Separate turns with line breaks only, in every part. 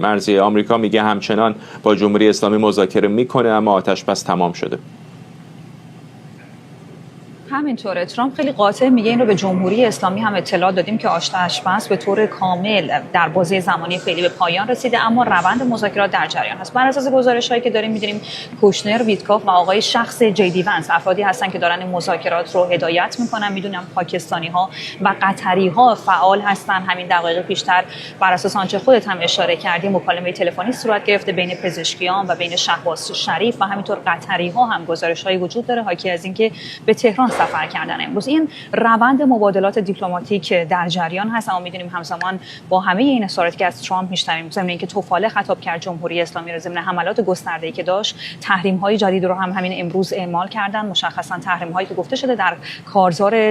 مرزی آمریکا میگه همچنان با جمهوری اسلامی مذاکره میکنه اما آتش بس تمام شده.
همینطوره. ترامپ خیلی قاطع میگه این رو به جمهوری اسلامی هم اطلاع دادیم که آتش‌بس به طور کامل در بازه زمانی فعلی به پایان رسیده، اما روند مذاکرات در جریان هست. بر اساس گزارش‌هایی که داریم می‌دونیم کوشنر، ویتکاف و آقای شخص جی دی ونس افرادی هستن که دارن این مذاکرات رو هدایت میکنن. میدونم پاکستانی‌ها و قطری‌ها فعال هستن. همین دقایق پیشتر بر اساس آنچه خودت هم اشاره کردی مکالمه تلفنی صورت گرفته بین پزشکیان و بین شهباز شریف و همینطور قطری‌ها هم گزارش‌هایی وجود داره حاکی از اینکه به تهران سفر کردن. امروز این روند مبادلات دیپلماتیک در جریان هست، اما میدونیم همزمان با همه این اظهاراتی که از ترامپ میشنویم ضمن اینکه توفاله خطاب کرد جمهوری اسلامی را ضمن حملات گسترده‌ای که داشت، تحریم‌های جدید رو هم همین امروز اعمال کردن. مشخصا تحریم‌هایی که گفته شده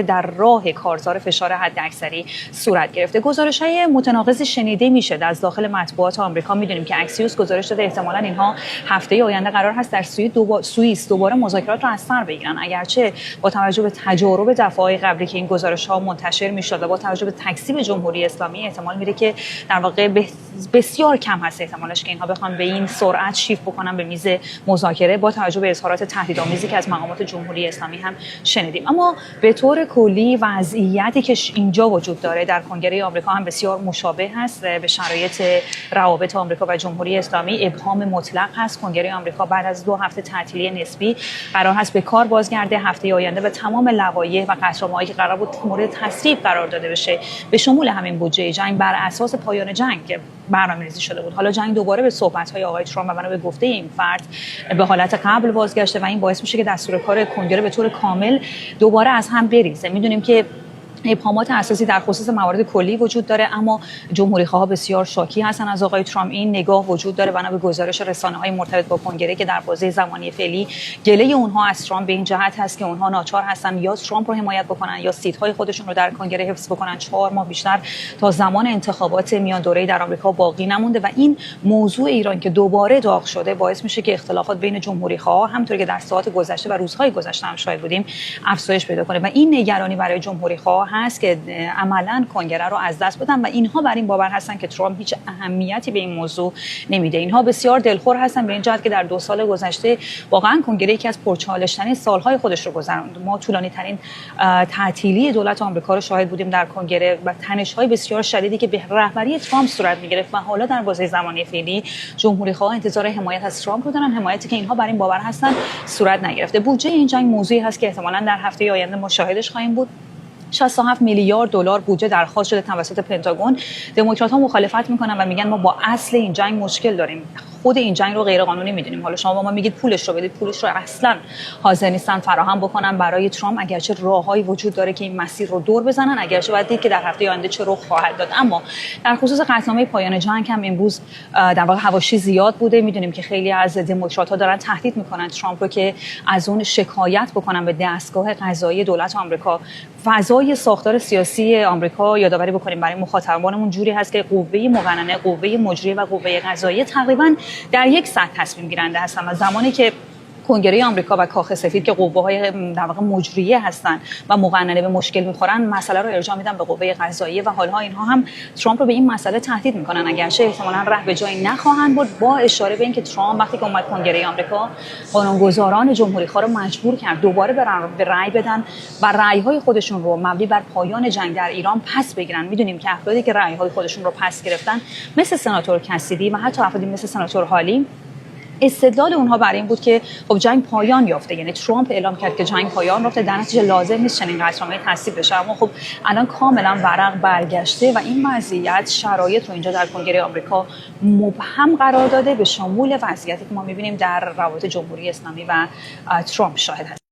در راه کارزار فشار حداکثری صورت گرفته. گزارش‌های متناقضی شنیده میشه از داخل مطبوعات آمریکا. میدونیم که اکسیوس گزارش داده احتمالاً اینها هفته آینده قرار هست در سوئیس دوباره مذاکرات رو از سر بگیرن، اگرچه با توجه به تجارب دفعه‌های قبلی که این گزارش‌ها منتشر می‌شد و با توجه به تکذیب جمهوری اسلامی احتمال میره که در واقع بسیار کم هست احتمالش که اینها بخوان به این سرعت شیفت بکنن به میز مذاکره، با توجه به اظهارات تهدیدآمیزی که از مقامات جمهوری اسلامی هم شنیدیم. اما به طور کلی وضعیتی که اینجا وجود داره در کنگره آمریکا هم بسیار مشابه هست به شرایط روابط آمریکا و جمهوری اسلامی. ابهام مطلق هست. کنگره آمریکا بعد از 2 هفته تعطیلی نسبی قرار هست به کار بازگرده. هفته آینده و تمام لوایح و قطعنامه‌هایی که قرار بود مورد تصویب قرار داده بشه به شمول همین بودجه جنگ بر اساس پایان جنگ که برنامه‌ریزی شده بود. حالا جنگ دوباره به صحبت‌های آقای ترامپ و بنا به گفته این فرد به حالت قبل بازگشته و این باعث میشه که دستور کار کنگره به طور کامل دوباره از هم بریزه. میدونیم که ابهامات اساسی در خصوص موارد کلی وجود داره، اما جمهوری‌خواها بسیار شاکی هستن از آقای ترامپ. این نگاه وجود داره بنا به گزارش رسانه‌های مرتبط با کنگره که در بازه زمانی فعلی گله اونها از ترامپ به این جهت هست که اونها ناچار هستن یا ترامپ رو حمایت بکنن یا سیت‌های خودشون رو در کنگره حفظ بکنن. 4 ماه بیشتر تا زمان انتخابات میان دوره‌ای در آمریکا باقی نمونده و این موضوع ایران که دوباره داغ شده باعث میشه که اختلافات بین جمهوری‌خواها همونطور که در ساعات گذشته و روزهای گذشته هم شاهد بودیم افزایش پیدا کنه و این نگرانی برای جمهوری‌خواها هست که عملاً کنگره رو از دست بدن و اینها بر این باور هستن که ترامپ هیچ اهمیتی به این موضوع نمیده. اینها بسیار دلخور هستن به این جهت که در 2 سال گذشته واقعاً کنگره یکی از پرچالش‌ترین سال‌های خودش رو گذروند. ما طولانی‌ترین تعطیلی دولت آمریکا رو شاهد بودیم در کنگره و تنش‌های بسیار شدیدی که به رهبری ترامپ صورت می‌گرفت و حالا در بازه زمانی فعلی جمهوری‌خواها انتظار حمایت از ترامپ رو دارن، حمایتی که اینها بر این باور هستن صورت نگرفته. بودجه این جنگ موضوعی هست که احتمالاً در هفته آینده مشاهدش خواهیم بود. 67 میلیارد دلار بودجه درخواست شده توسط پنتاگون. دموکرات‌ها مخالفت میکنن و میگن ما با اصل این جنگ مشکل داریم. خود این جنگ رو غیر قانونی میدونیم. حالا شما با ما میگید پولش رو بدید، پولش رو اصلا حاضر نیستن فراهم بکنن برای ترامپ، اگرچه راههایی وجود داره که این مسیر رو دور بزنن، اگرچه باید دید که در هفته آینده چه رخ خواهد داد. اما در خصوص قطعنامه پایان جنگ هم امروز در واقع حواشی زیاد بوده. میدونیم که خیلی از دموکرات‌ها دارن تهدید میکنن ترامپ رو که از اون شکایت بکنن به دستگاه قضایی دولت آمریکا. فضای ساختار سیاسی آمریکا یادآوری بکنیم برای مخاطبانمون جوری هست که قوه مقننه، قوه مجریه و قوه قضاییه تقریبا در یک سطح تصمیم گیرنده هستن و زمانی که کنگره آمریکا و کاخ سفید که قوه‌های در واقع مجریه هستن و مقننه به مشکل می‌خورن، مسئله رو ارجاع میدن به قوه قضاییه و حالا اینها هم ترامپ رو به این مسئله تهدید می‌کنن، اگرچه احتمالاً ره به جایی نخواهند برد، با اشاره به اینکه ترامپ وقتی که اومد کنگره آمریکا قانونگذاران جمهوری‌خواه رو مجبور کرد دوباره به رأی بدن و رأی‌های خودشون رو مبنی بر پایان جنگ در ایران پس بگیرن. می‌دونیم که افرادی که رأی‌های خودشون رو پس گرفتن مثل سناتور کسیدی و حتی افرادی مثل سناتور هالی، استدلال اونها برای این بود که خب جنگ پایان یافته، یعنی ترامپ اعلام کرد که جنگ پایان یافته، در نتیجه لازم نیست چنین قطعنامه‌ای تصویب بشه. اما خب الان کاملا ورق برگشته و این وضعیت شرایط رو اینجا در کنگره آمریکا مبهم قرار داده به شمول وضعیتی که ما می‌بینیم در روابط جمهوری اسلامی و ترامپ شاهد هستیم.